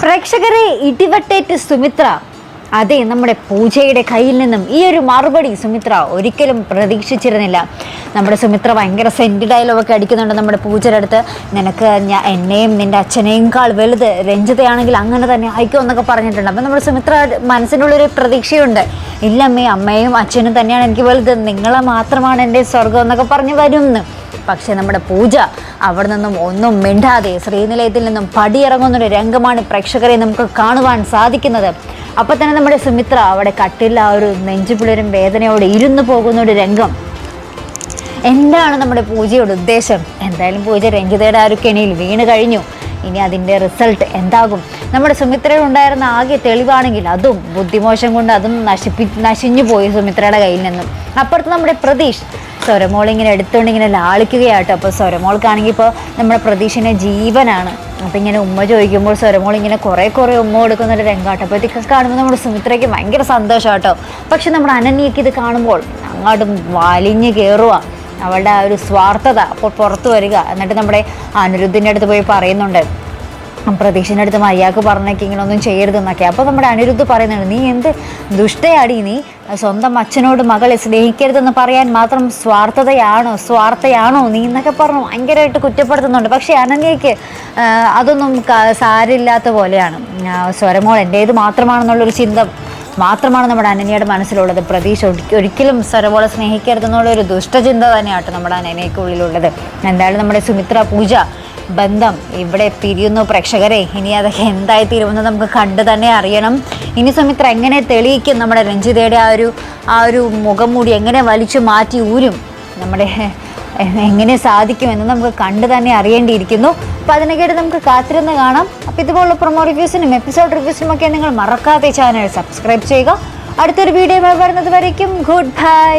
പ്രേക്ഷകരെ ഇടിവട്ടേറ്റ് സുമിത്ര. അതെ, നമ്മുടെ പൂജയുടെ കയ്യിൽ നിന്നും ഈ ഒരു മറുപടി സുമിത്ര ഒരിക്കലും പ്രതീക്ഷിച്ചിരുന്നില്ല. നമ്മുടെ സുമിത്ര ഭയങ്കര സെൻറ്റ് ഡയലോഗൊക്കെ അടിക്കുന്നുണ്ട് നമ്മുടെ പൂജയുടെ അടുത്ത്. നിനക്ക് എന്നെയും നിൻ്റെ അച്ഛനെയുംക്കാൾ വലുത് രഞ്ജിതയാണെങ്കിൽ അങ്ങനെ തന്നെ ആയിക്കോ എന്നൊക്കെ പറഞ്ഞിട്ടുണ്ട്. അപ്പം നമ്മുടെ സുമിത്ര മനസ്സിനുള്ളൊരു പ്രതീക്ഷയുണ്ട്. ഇല്ലമ്മേ, അമ്മയും അച്ഛനും തന്നെയാണ് എനിക്ക് വലുത്, നിങ്ങളെ മാത്രമാണ് എൻ്റെ സ്വർഗം എന്നൊക്കെ പറഞ്ഞ് വരുമെന്ന്. പക്ഷെ നമ്മുടെ പൂജ അവിടെ നിന്നും ഒന്നും മിണ്ടാതെ ശ്രീനിലയത്തിൽ നിന്നും പടിയിറങ്ങുന്നൊരു രംഗമാണ് പ്രേക്ഷകരെ നമുക്ക് കാണുവാൻ സാധിക്കുന്നത്. അപ്പം തന്നെ നമ്മുടെ സുമിത്ര അവിടെ കട്ടില്ല ആ ഒരു നെഞ്ചുപിളരും വേദനയോടെ ഇരുന്നു പോകുന്നൊരു രംഗം. എന്താണ് നമ്മുടെ പൂജയുടെ ഉദ്ദേശം? എന്തായാലും പൂജ രഞ്ജിതയുടെ ആ ഒരു കെണിയിൽ വീണ് കഴിഞ്ഞു. ഇനി അതിൻ്റെ റിസൾട്ട് എന്താകും? നമ്മുടെ സുമിത്രയിൽ ഉണ്ടായിരുന്ന ആകെ തെളിവാണെങ്കിൽ അതും ബുദ്ധിമോശം കൊണ്ട് അതും നശിഞ്ഞു പോയി സുമിത്രയുടെ കയ്യിൽ നിന്നും. അപ്പുറത്ത് നമ്മുടെ പ്രതീഷ് സ്വരമോളിങ്ങനെ എടുത്തുകൊണ്ട് ഇങ്ങനെ ലാളിക്കുകയാട്ടോ. അപ്പോൾ സ്വരമോൾക്കാണെങ്കിൽ ഇപ്പോൾ നമ്മുടെ പ്രതീഷിൻ്റെ ജീവനാണ്. അപ്പം ഇങ്ങനെ ഉമ്മ ചോദിക്കുമ്പോൾ സ്വരമോൾ ഇങ്ങനെ കുറേ ഉമ്മ കൊടുക്കുന്നൊരു രംഗാട്ടോ. അപ്പോൾ ഇതൊക്കെ കാണുമ്പോൾ നമ്മുടെ സുമിത്രയ്ക്ക് ഭയങ്കര സന്തോഷമാട്ടോ. പക്ഷെ നമ്മുടെ അനന്യയ്ക്ക് ഇത് കാണുമ്പോൾ അങ്ങോട്ടും വലിഞ്ഞ് കയറുക, അവളുടെ ആ ഒരു സ്വാർത്ഥത അപ്പോൾ പുറത്തു വരിക. എന്നിട്ട് നമ്മുടെ അനിരുദ്ധിൻ്റെ അടുത്ത് പോയി പറയുന്നുണ്ട്, പ്രതീക്ഷൻ്റെ അടുത്ത് മര്യാദക്ക് പറഞ്ഞേക്ക് ഇങ്ങനെ ഒന്നും ചെയ്യരുതെന്നൊക്കെ. അപ്പോൾ നമ്മുടെ അനിരുദ്ധ് പറയുന്നുണ്ട്, നീ എന്ത് ദുഷ്ടയാടി, നീ സ്വന്തം അച്ഛനോട് മകളെ സ്നേഹിക്കരുതെന്ന് പറയാൻ മാത്രം സ്വാർത്ഥയാണോ നീ എന്നൊക്കെ പറഞ്ഞ് ഭയങ്കരമായിട്ട് കുറ്റപ്പെടുത്തുന്നുണ്ട്. പക്ഷേ അനന്യയ്ക്ക് അതൊന്നും സാരില്ലാത്ത പോലെയാണ്. സ്വരമോൾ എൻ്റേത് മാത്രമാണെന്നുള്ളൊരു ചിന്ത മാത്രമാണ് നമ്മുടെ അനന്യയുടെ മനസ്സിലുള്ളത്. പ്രതീക്ഷ ഒരിക്കലും സ്വരമോളെ സ്നേഹിക്കരുതെന്നുള്ളൊരു ദുഷ്ടചിന്ത തന്നെയാട്ടോ നമ്മുടെ അനന്യയ്ക്കുള്ളിലുള്ളത്. എന്തായാലും നമ്മുടെ സുമിത്ര പൂജ ബന്ധം ഇവിടെ പിരിയുന്നു പ്രേക്ഷകരെ. ഇനി അതൊക്കെ എന്തായി തീരുമെന്ന് നമുക്ക് കണ്ടു തന്നെ അറിയണം. ഇനി സുമിത്ര എങ്ങനെ തെളിയിക്കും നമ്മുടെ രഞ്ജിതയുടെ ആ ഒരു മുഖം മൂടി എങ്ങനെ വലിച്ചു മാറ്റി ഊരും, നമ്മുടെ എങ്ങനെ സാധിക്കുമെന്ന് നമുക്ക് കണ്ടു തന്നെ അറിയേണ്ടിയിരിക്കുന്നു. അപ്പോൾ അതിനൊക്കെയായിട്ട് നമുക്ക് കാത്തിരുന്ന് കാണാം. അപ്പോൾ ഇതുപോലുള്ള പ്രൊമോ റിവ്യൂസിനും എപ്പിസോഡ് റിവ്യൂസിനും ഒക്കെ നിങ്ങൾ മറക്കാതെ ചാനൽ സബ്സ്ക്രൈബ് ചെയ്യുക. അടുത്തൊരു വീഡിയോ വരുന്നത് വരയ്ക്കും ഗുഡ് ബൈ.